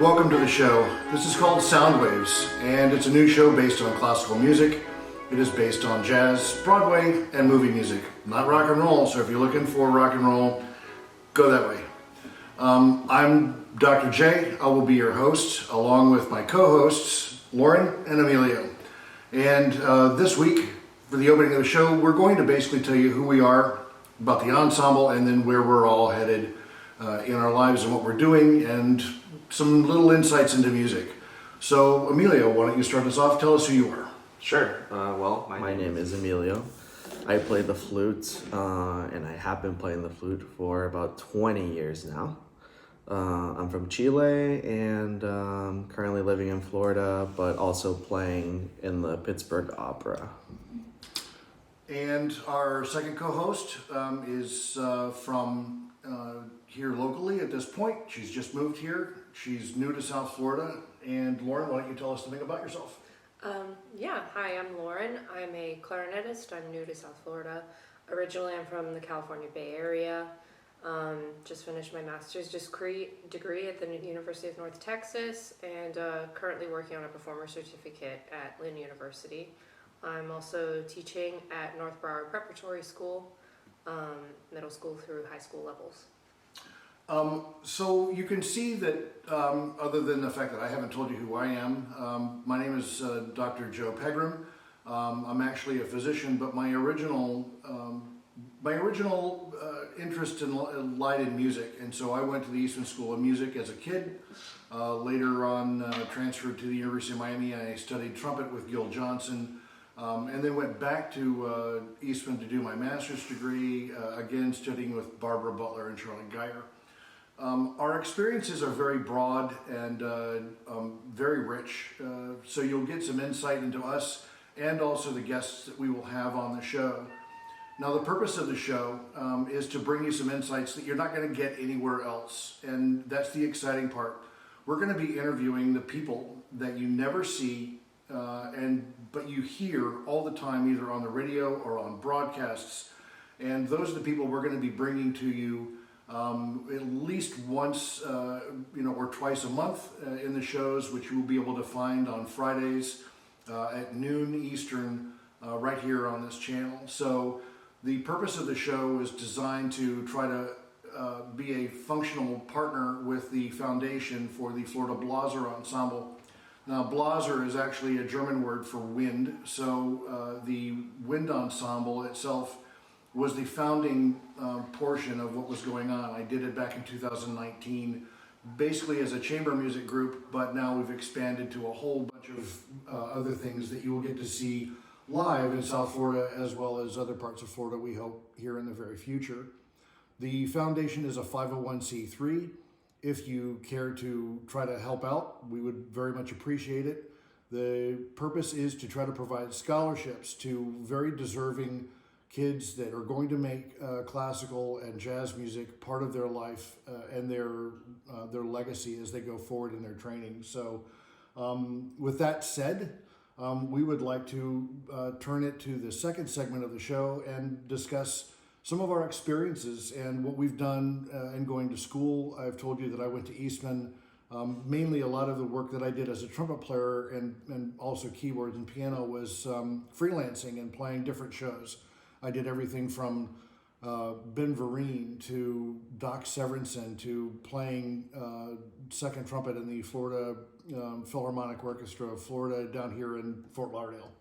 Welcome to the show. This is called SOUNDWAVES, and it's a new show based on classical music. It is based on jazz, Broadway, and movie music. Not rock and roll, so if you're looking for rock and roll, go that way. I'm Dr. J. I will be your host, along with my co-hosts, Lauren and Emilio. And this week, for the opening of the show, we're going to basically tell you who we are, about the ensemble, and then where we're all headed in our lives and what we're doing, and some little insights into music. So, Emilio, why don't you start us off? Tell us who you are. Sure. My name is Emilio. I play the flute, and I have been playing the flute for about 20 years now. I'm from Chile and currently living in Florida, but also playing in the Pittsburgh Opera. And our second co-host is from here locally at this point. She's just moved here. She's new to South Florida. And Lauren, why don't you tell us something about yourself? Hi, I'm Lauren. I'm a clarinetist. I'm new to South Florida. Originally, I'm from the California Bay Area. Just finished my master's degree at the University of North Texas, and currently working on a performer certificate at Lynn University. I'm also teaching at North Broward Preparatory School, middle school through high school levels. So you can see that, other than the fact that I haven't told you who I am, my name is Dr. Joe Pegram. I'm actually a physician, but my original interest lied in music, and so I went to the Eastman School of Music as a kid. Later on, transferred to the University of Miami. I studied trumpet with Gil Johnson, and then went back to Eastman to do my master's degree, again studying with Barbara Butler and Charlotte Geyer. Our experiences are very broad and very rich, so you'll get some insight into us and also the guests that we will have on the show. Now, the purpose of the show is to bring you some insights that you're not going to get anywhere else, and that's the exciting part. We're going to be interviewing the people that you never see, but you hear all the time, either on the radio or on broadcasts, and those are the people we're going to be bringing to you at least once, or twice a month in the shows, which you will be able to find on Fridays at noon Eastern, right here on this channel. So the purpose of the show is designed to try to be a functional partner with the foundation for the Florida Blaser Ensemble. Now, Blaser is actually a German word for wind, so the wind ensemble itself was the founding portion of what was going on. I did it back in 2019, basically as a chamber music group, but now we've expanded to a whole bunch of other things that you will get to see live in South Florida, as well as other parts of Florida, we hope, here in the very future. The foundation is a 501c3. If you care to try to help out, we would very much appreciate it. The purpose is to try to provide scholarships to very deserving kids that are going to make classical and jazz music part of their life and their legacy as they go forward in their training. So with that said, we would like to turn it to the second segment of the show and discuss some of our experiences and what we've done in going to school. I've told you that I went to Eastman. Mainly a lot of the work that I did as a trumpet player and also keyboards and piano was freelancing and playing different shows. I did everything from Ben Vereen to Doc Severinsen to playing second trumpet in the Florida Philharmonic Orchestra of Florida down here in Fort Lauderdale,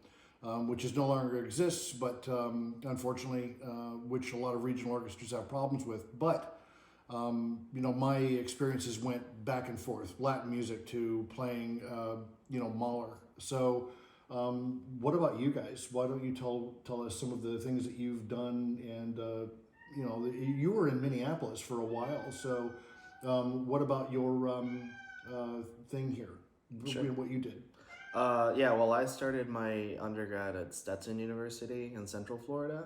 which is no longer exists, but unfortunately, which a lot of regional orchestras have problems with. But my experiences went back and forth, Latin music to playing, Mahler. So. What about you guys? Why don't you tell us some of the things that you've done? And you were in Minneapolis for a while. So what about your thing here? Sure. What you did? I started my undergrad at Stetson University in Central Florida,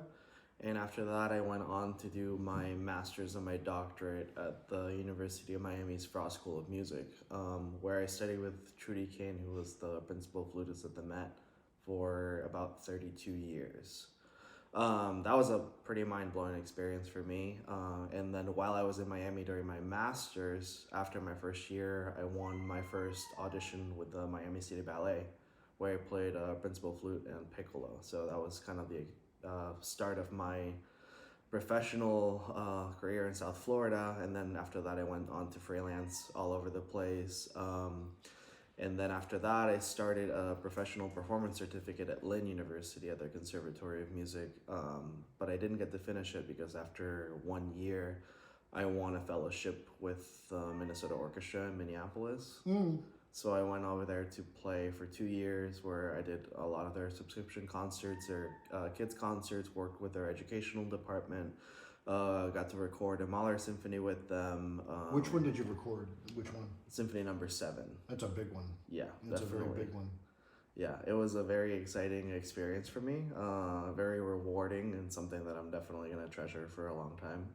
and after that I went on to do my master's and my doctorate at the University of Miami's Frost School of Music, where I studied with Trudy Kane, who was the principal flutist at the Met for about 32 years. That was a pretty mind-blowing experience for me. And then while I was in Miami during my master's, after my first year, I won my first audition with the Miami City Ballet, where I played principal flute and piccolo. So that was kind of the start of my professional career in South Florida. And then after that, I went on to freelance all over the place. And then after that, I started a professional performance certificate at Lynn University at the Conservatory of Music. But I didn't get to finish it because after 1 year, I won a fellowship with the Minnesota Orchestra in Minneapolis. So I went over there to play for 2 years, where I did a lot of their subscription concerts, their kids' concerts, worked with their educational department, got to record a Mahler symphony with them. Which one did you record? Which one? Symphony number 7. That's a big one. Yeah, That's definitely. a very big one. Yeah, it was a very exciting experience for me, very rewarding, and something that I'm definitely going to treasure for a long time.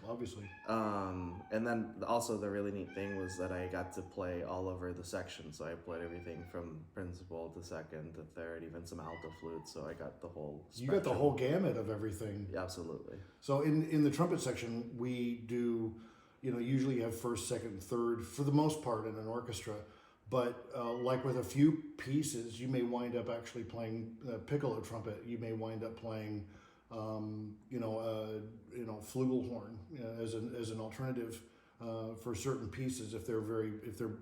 Obviously. And then also the really neat thing was that I got to play all over the section. So I played everything from principal to second to third, even some alto flute. So I got the whole spectrum. You got the whole gamut of everything. Yeah, absolutely. So in the trumpet section, we do, usually you have first, second, third for the most part in an orchestra. But like with a few pieces, you may wind up actually playing piccolo trumpet. You may wind up playing flugelhorn as an alternative for certain pieces if they're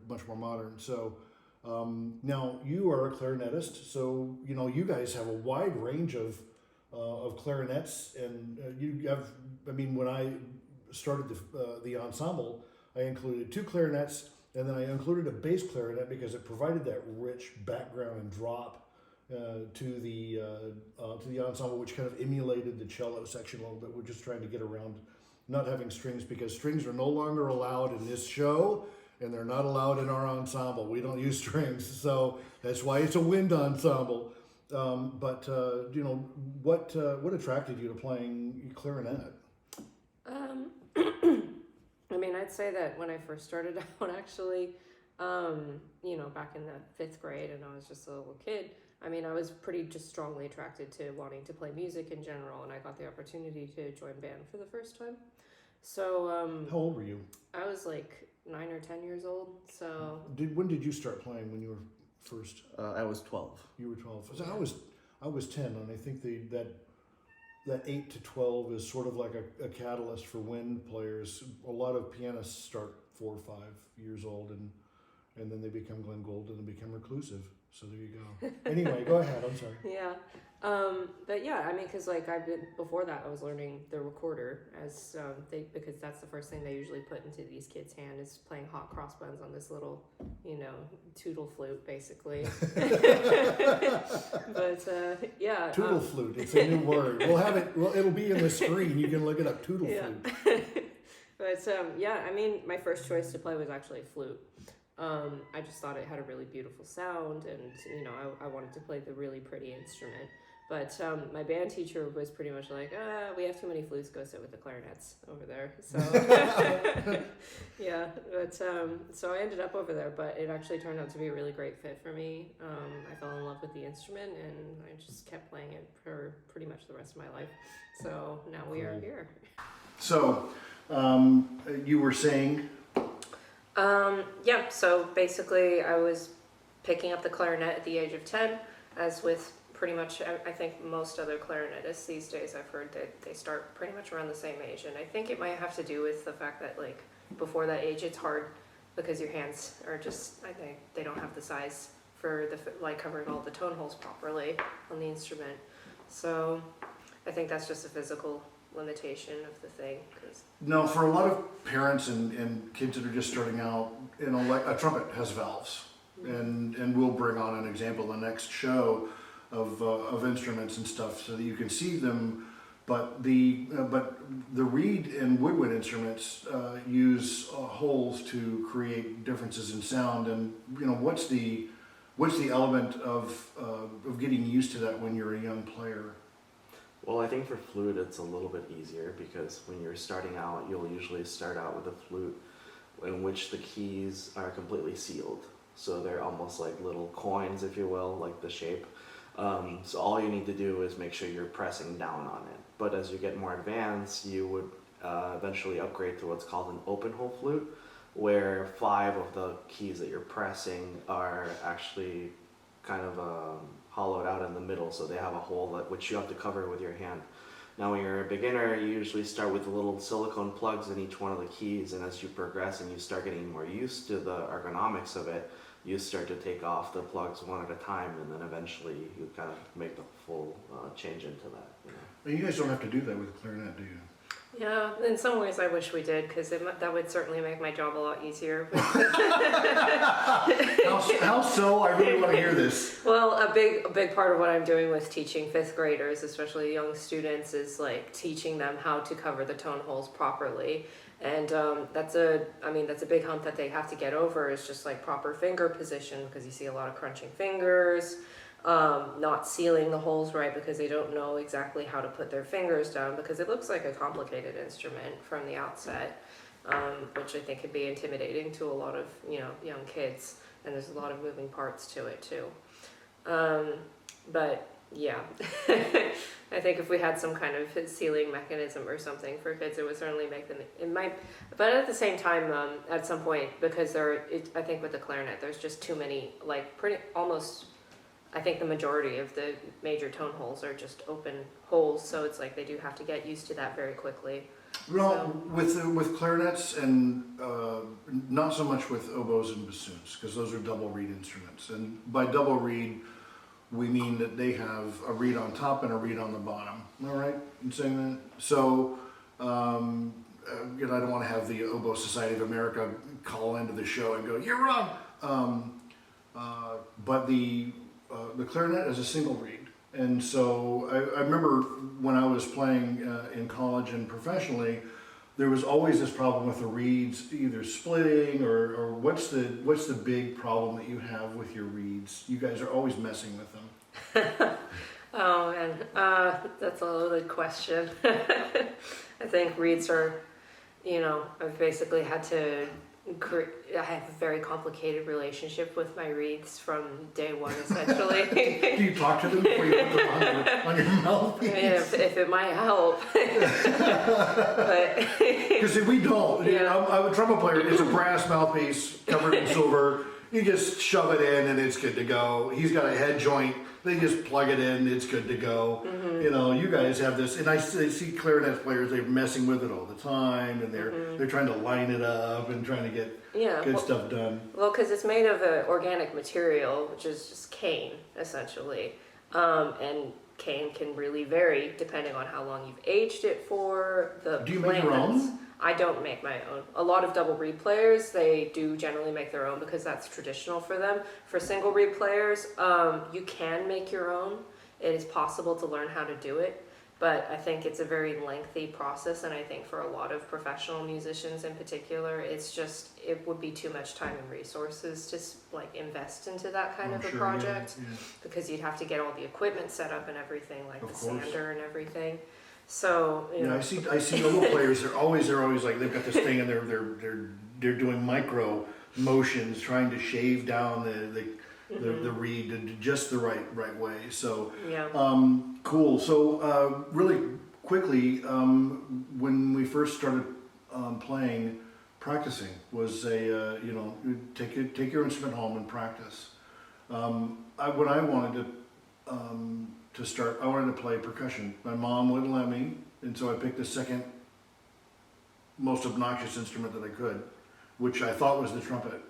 much more modern. So now you are a clarinetist, so you guys have a wide range of clarinets, and you have. I mean, when I started the ensemble, I included 2 clarinets, and then I included a bass clarinet because it provided that rich background and drop to the ensemble, which kind of emulated the cello section a little bit. We're just trying to get around not having strings, because strings are no longer allowed in this show, and they're not allowed in our ensemble. We don't use strings, so that's why it's a wind ensemble. But what attracted you to playing clarinet? I mean, I'd say that when I first started out, actually, back in the 5th grade, and I was just a little kid, I mean, I was pretty just strongly attracted to wanting to play music in general, and I got the opportunity to join band for the first time. So, How old were you? I was like 9 or 10 years old, so... When did you start playing when you were first? I was 12. You were 12. So I was 10, and I think that 8 to 12 is sort of like a catalyst for wind players. A lot of pianists start 4 or 5 years old, and then they become Glenn Gould and they become reclusive. So there you go. Anyway, go ahead. I'm sorry. Yeah. But yeah, I mean, because before that, I was learning the recorder because that's the first thing they usually put into these kids' hand is playing hot crossbones on this little, tootle flute, basically. But yeah. Tootle flute. It's a new word. We'll have it. Well, it'll be in the screen. You can look it up. Tootle flute. But yeah, I mean, my first choice to play was actually flute. I just thought it had a really beautiful sound, and I wanted to play the really pretty instrument. But my band teacher was pretty much like, we have too many flutes, go sit with the clarinets over there. So yeah, but so I ended up over there, but it actually turned out to be a really great fit for me. I fell in love with the instrument, and I just kept playing it for pretty much the rest of my life. So now we are here. So you were saying... Yeah, so basically I was picking up the clarinet at the age of 10, as with pretty much, I think most other clarinetists these days, I've heard that they start pretty much around the same age. And I think it might have to do with the fact that before that age, it's hard because your hands are just, I think they don't have the size for covering all the tone holes properly on the instrument. So I think that's just a physical limitation of the thing. No, for a lot of parents and kids that are just starting out, a trumpet has valves, and we'll bring on an example in the next show of instruments and stuff so that you can see them. But the reed and woodwind instruments use holes to create differences in sound. And what's the element of getting used to that when you're a young player? Well, I think for flute it's a little bit easier because when you're starting out, you'll usually start out with a flute in which the keys are completely sealed. So they're almost like little coins, if you will, like the shape. So all you need to do is make sure you're pressing down on it. But as you get more advanced, you would eventually upgrade to what's called an open hole flute, where 5 of the keys that you're pressing are actually kind of hollowed out in the middle, so they have a hole which you have to cover with your hand. Now when you're a beginner, you usually start with the little silicone plugs in each one of the keys, and as you progress and you start getting more used to the ergonomics of it, you start to take off the plugs one at a time, and then eventually you kind of make the full change into that. You know? Well, you guys don't have to do that with the clarinet, do you? Yeah, in some ways I wish we did, because that would certainly make my job a lot easier. How so? I really want to hear this. Well, a big part of what I'm doing with teaching 5th graders, especially young students, is like teaching them how to cover the tone holes properly. And that's a big hump that they have to get over, is just like proper finger position, because you see a lot of crunching fingers, not sealing the holes right because they don't know exactly how to put their fingers down, because it looks like a complicated instrument from the outset, which I think could be intimidating to a lot of young kids, and there's a lot of moving parts to it too. But yeah, I think if we had some kind of sealing mechanism or something for kids, it would certainly make them. It might, but at the same time, at some point, because I think with the clarinet, there's just too many, I think the majority of the major tone holes are just open holes, so it's like they do have to get used to that very quickly. Well, with clarinets and not so much with oboes and bassoons, because those are double reed instruments. And by double reed, we mean that they have a reed on top and a reed on the bottom. Am I right in saying that? So, I don't want to have the Oboe Society of America call into the show and go, "You're wrong." But the clarinet is a single reed. And so I remember when I was playing in college and professionally, there was always this problem with the reeds either splitting or what's the big problem that you have with your reeds? You guys are always messing with them. Oh man, that's a loaded question. I think reeds are, I've basically had to I have a very complicated relationship with my reeds from day one, essentially. Do you talk to them before you put them on your mouthpiece? I mean, if it might help. Because we don't. Yeah. I'm a trumpet player. It's a brass mouthpiece covered in silver. You just shove it in and it's good to go. He's got a head joint. They just plug it in. It's good to go. Mm-hmm. You guys have this, and I see clarinet players. They're messing with it all the time, and they're trying to line it up and trying to get good stuff done. Well, because it's made of an organic material, which is just cane, essentially, and cane can really vary depending on how long you've aged it for. Do you make your own? I don't make my own. A lot of double reed players, they do generally make their own because that's traditional for them. For single reed players, you can make your own. It is possible to learn how to do it, but I think it's a very lengthy process, and I think for a lot of professional musicians in particular, it would be too much time and resources to invest into that kind of a project, because you'd have to get all the equipment set up and everything, like the sander and everything. So I see oboe players. They're always like they've got this thing and they're doing micro motions, trying to shave down the reed just the right way. So cool. So really quickly, when we first started playing, practicing was take your instrument home and practice. When I wanted to start, I wanted to play percussion. My mom wouldn't let me, and so I picked the second most obnoxious instrument that I could, which I thought was the trumpet.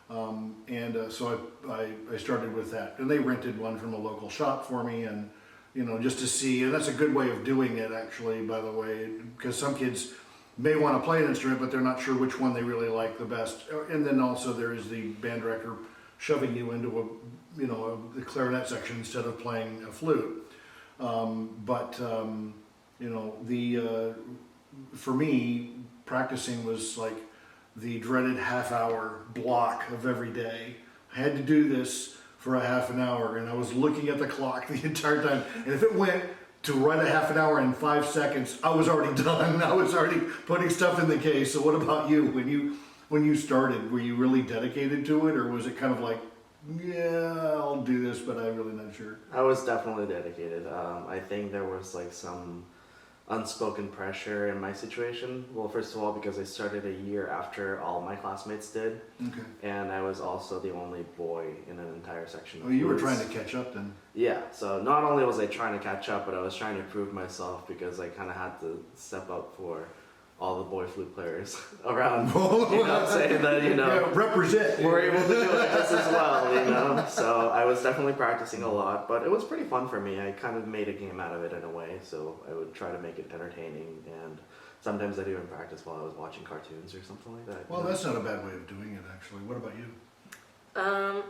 So I started with that, and they rented one from a local shop for me, and just to see. And that's a good way of doing it, actually, by the way, because some kids may want to play an instrument, but they're not sure which one they really like the best. And then also there is the band director shoving you into the clarinet section instead of playing a flute. For me, practicing was like the dreaded half-hour block of every day. I had to do this for a half an hour, and I was looking at the clock the entire time. And if it went to right a half an hour and 5 seconds, I was already done. I was already putting stuff in the case. So what about you? When you started, were you really dedicated to it, or was it kind of like yeah, I'll do this, but I'm really not sure. I was definitely dedicated. I think there was like some unspoken pressure in my situation. Well, first of all, because I started a year after all my classmates did, Okay. and I was also the only boy in an entire section. Oh, you were flutes. trying to catch up then. Yeah, so not only was I trying to catch up, but I was trying to prove myself because I kind of had to step up for all the boy flute players around, saying that, Yeah, represent. we're able to do it just as well, So I was definitely practicing a lot, but it was pretty fun for me. I kind of made a game out of it in a way, so I would try to make it entertaining, and sometimes I'd even practice while I was watching cartoons or something like that. Well, that's not a bad way of doing it, actually. What about you?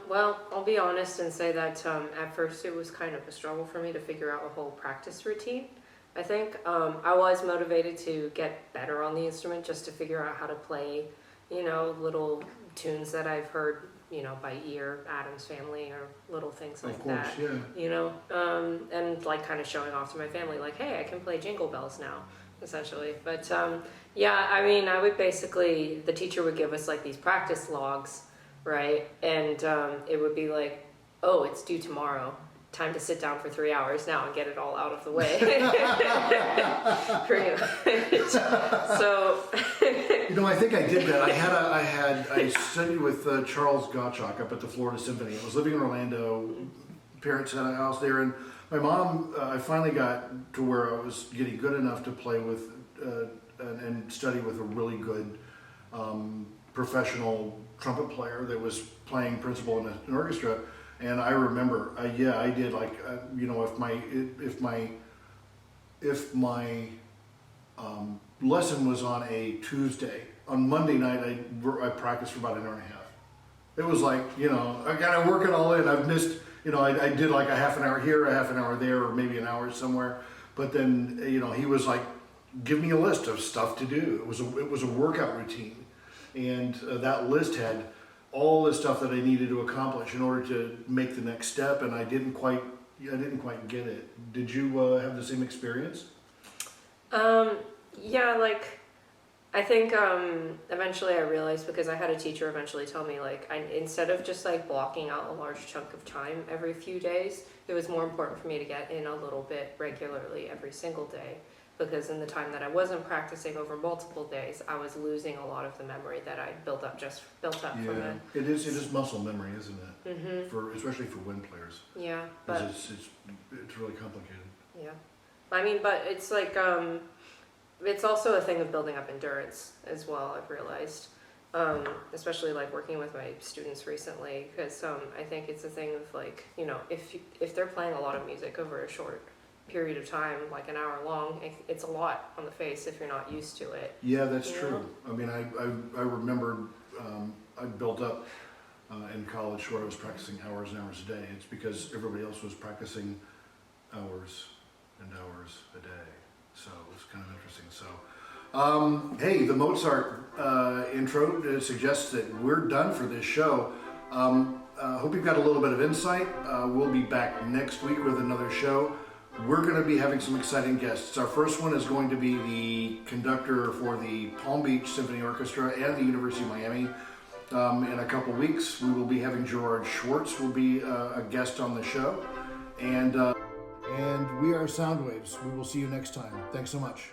Well, I'll be honest and say that at first it was kind of a struggle for me to figure out a whole practice routine. I think I was motivated to get better on the instrument just to figure out how to play, little tunes that I've heard, by ear, Adam's Family or little things like Of course, that. yeah. And like kind of showing off to my family, like, hey, I can play Jingle Bells now, essentially. But yeah, I mean, I would basically, the teacher would give us like these practice logs, right? And it would be like, oh, it's due tomorrow. Time to sit down for 3 hours now and get it all out of the way. Pretty much. So. I think I did that. I studied with Charles Gottschalk up at the Florida Symphony. I was living in Orlando. Parents had a house there, and my mom. I finally got to where I was getting good enough to play with and study with a really good professional trumpet player that was playing principal in an orchestra. And I remember, I did like, if my lesson was on a Tuesday, on Monday night I practiced for about an hour and a half. It was like, I gotta work it all in. I've missed, I did like a half an hour here, a half an hour there, or maybe an hour somewhere. But then, he was like, give me a list of stuff to do. It was a workout routine, and that list had all the stuff that I needed to accomplish in order to make the next step, and I didn't quite get it. Did you have the same experience? Yeah, like, I think eventually I realized, because I had a teacher eventually tell me, like, instead of just like blocking out a large chunk of time every few days, it was more important for me to get in a little bit regularly every single day. Because in the time that I wasn't practicing over multiple days, I was losing a lot of the memory that I built up from it. It is muscle memory, isn't it? Mm-hmm. Especially for wind players. Yeah, 'Cause but it's really complicated. yeah, I mean, but it's like it's also a thing of building up endurance as well. I've realized, especially like working with my students recently, because I think it's a thing of like, if they're playing a lot of music over a short period of time, like an hour long, it's a lot on the face if you're not used to it. Yeah, that's true. I mean, I remember I built up in college where I was practicing hours and hours a day. It's because everybody else was practicing hours and hours a day. So it was kind of interesting. So, hey, the Mozart intro suggests that we're done for this show. Hope you've got a little bit of insight. We'll be back next week with another show. We're going to be having some exciting guests. Our first one is going to be the conductor for the Palm Beach Symphony Orchestra and the University of Miami. In a couple weeks, we will be having Gerard Schwartz will be a guest on the show. And we are SOUNDWAVES. We will see you next time. Thanks so much.